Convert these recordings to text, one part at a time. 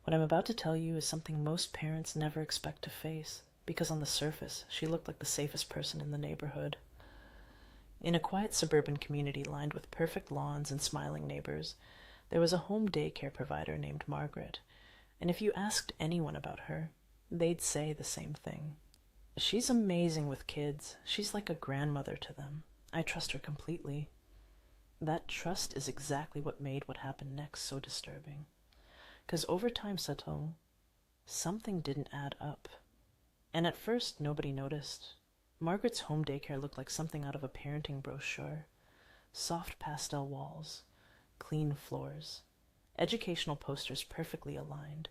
What I'm about to tell you is something most parents never expect to face, because on the surface, she looked like the safest person in the neighborhood. In a quiet suburban community lined with perfect lawns and smiling neighbors, there was a home daycare provider named Margaret, and if you asked anyone about her, they'd say the same thing. She's amazing with kids. She's like a grandmother to them. I trust her completely. That trust is exactly what made what happened next so disturbing. Because over time, Sato, something didn't add up. And at first, nobody noticed. Margaret's home daycare looked like something out of a parenting brochure. Soft pastel walls, clean floors, educational posters perfectly aligned,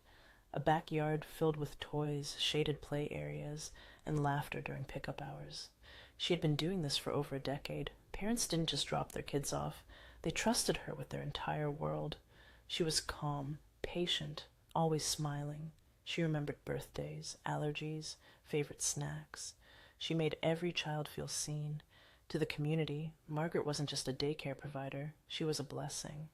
a backyard filled with toys, shaded play areas, and laughter during pickup hours. She had been doing this for over a decade. Parents didn't just drop their kids off. They trusted her with their entire world. She was calm, patient, always smiling. She remembered birthdays, allergies, favorite snacks. She made every child feel seen. To the community, Margaret wasn't just a daycare provider. She was a blessing.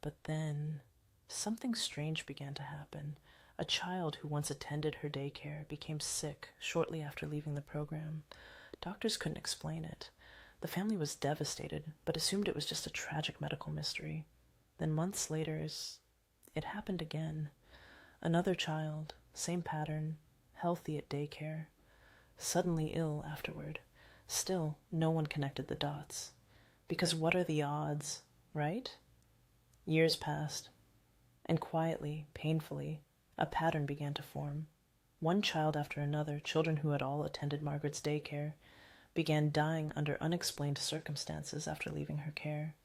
But then, something strange began to happen. A child who once attended her daycare became sick shortly after leaving the program. Doctors couldn't explain it. The family was devastated, but assumed it was just a tragic medical mystery. Then months later, it happened again. Another child, same pattern, healthy at daycare, suddenly ill afterward. Still, no one connected the dots. Because what are the odds, right? Years passed, and quietly, painfully, a pattern began to form. One child after another, children who had all attended Margaret's daycare, began dying under unexplained circumstances after leaving her care.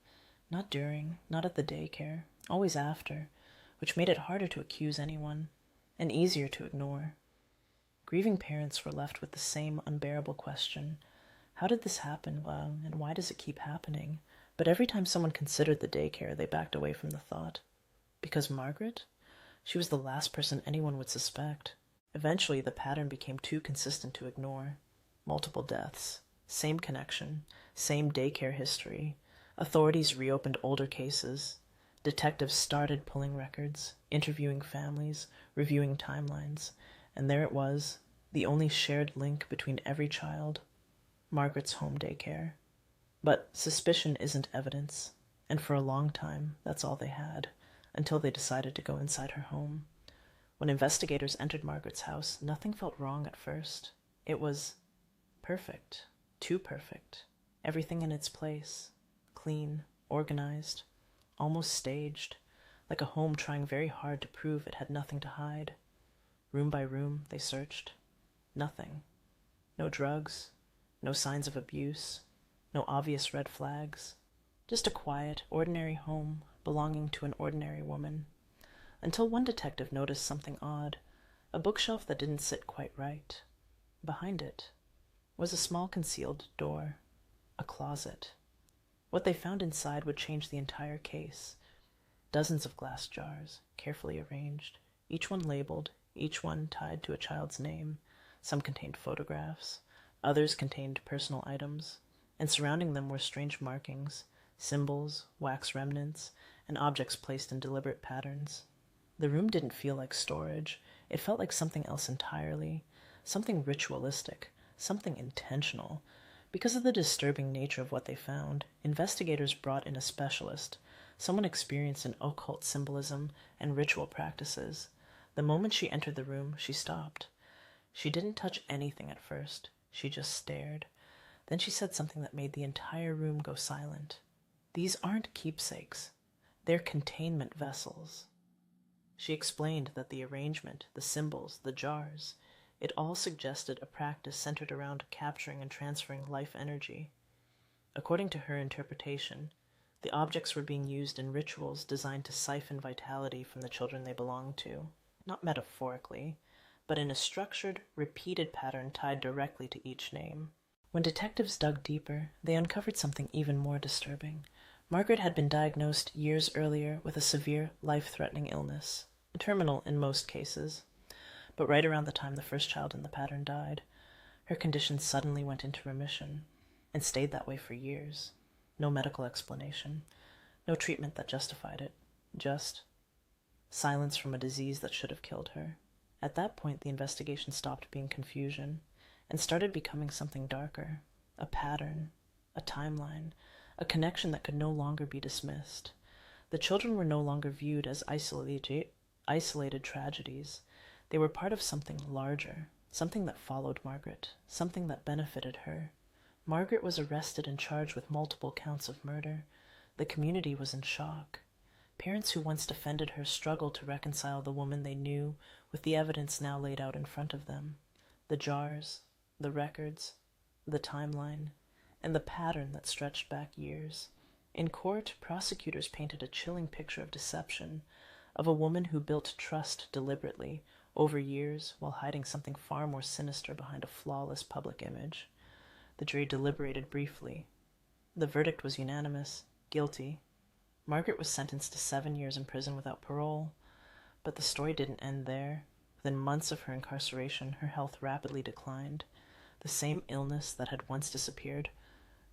Not during, not at the daycare, always after, which made it harder to accuse anyone, and easier to ignore. Grieving parents were left with the same unbearable question: how did this happen? Well, and why does it keep happening? But every time someone considered the daycare, they backed away from the thought. Because Margaret? She was the last person anyone would suspect. Eventually, the pattern became too consistent to ignore. Multiple deaths, same connection, same daycare history. Authorities reopened older cases. Detectives started pulling records, interviewing families, reviewing timelines, and there it was, the only shared link between every child: Margaret's home daycare. But suspicion isn't evidence, and for a long time, that's all they had, until they decided to go inside her home. When investigators entered Margaret's house, nothing felt wrong at first. It was perfect, too perfect, everything in its place, clean, organized, almost staged, like a home trying very hard to prove it had nothing to hide. Room by room, they searched. Nothing. No drugs, no signs of abuse, no obvious red flags. Just a quiet, ordinary home belonging to an ordinary woman. Until one detective noticed something odd, a bookshelf that didn't sit quite right. Behind it was a small concealed door, a closet. What they found inside would change the entire case. Dozens of glass jars, carefully arranged, each one labeled, each one tied to a child's name. Some contained photographs, others contained personal items, and surrounding them were strange markings, symbols, wax remnants, and objects placed in deliberate patterns. The room didn't feel like storage. It felt like something else entirely, something ritualistic, something intentional. Because of the disturbing nature of what they found, investigators brought in a specialist, someone experienced in occult symbolism and ritual practices. The moment she entered the room, she stopped. She didn't touch anything at first. She just stared. Then she said something that made the entire room go silent. These aren't keepsakes. They're containment vessels. She explained that the arrangement, the symbols, the jars, it all suggested a practice centered around capturing and transferring life energy. According to her interpretation, the objects were being used in rituals designed to siphon vitality from the children they belonged to. Not metaphorically, but in a structured, repeated pattern tied directly to each name. When detectives dug deeper, they uncovered something even more disturbing. Margaret had been diagnosed years earlier with a severe, life-threatening illness, terminal in most cases. But right around the time the first child in the pattern died, her condition suddenly went into remission, and stayed that way for years. No medical explanation, no treatment that justified it, just silence from a disease that should have killed her. At that point, the investigation stopped being confusion and started becoming something darker, a pattern, a timeline, a connection that could no longer be dismissed. The children were no longer viewed as isolated tragedies. They were part of something larger, something that followed Margaret, something that benefited her. Margaret was arrested and charged with multiple counts of murder. The community was in shock. Parents who once defended her struggled to reconcile the woman they knew with the evidence now laid out in front of them. The jars, the records, the timeline, and the pattern that stretched back years. In court, prosecutors painted a chilling picture of deception, of a woman who built trust deliberately over years while hiding something far more sinister behind a flawless public image. The jury deliberated briefly. The verdict was unanimous: guilty. Margaret was sentenced to 7 years in prison without parole. But the story didn't end there. Within months of her incarceration, her health rapidly declined. The same illness that had once disappeared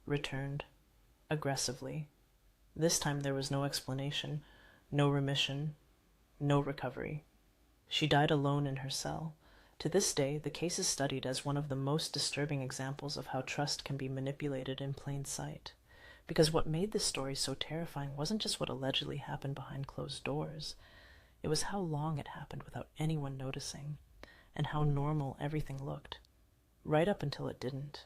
returned, aggressively. This time there was no explanation, no remission, no recovery. She died alone in her cell. To this day, the case is studied as one of the most disturbing examples of how trust can be manipulated in plain sight. Because what made this story so terrifying wasn't just what allegedly happened behind closed doors. It was how long it happened without anyone noticing, and how normal everything looked, right up until it didn't.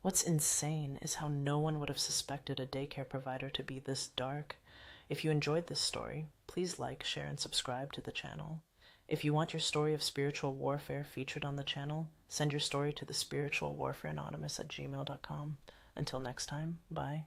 What's insane is how no one would have suspected a daycare provider to be this dark. If you enjoyed this story, please like, share, and subscribe to the channel. If you want your story of spiritual warfare featured on the channel, send your story to thespiritualwarfareanonymous@gmail.com. Until next time, bye.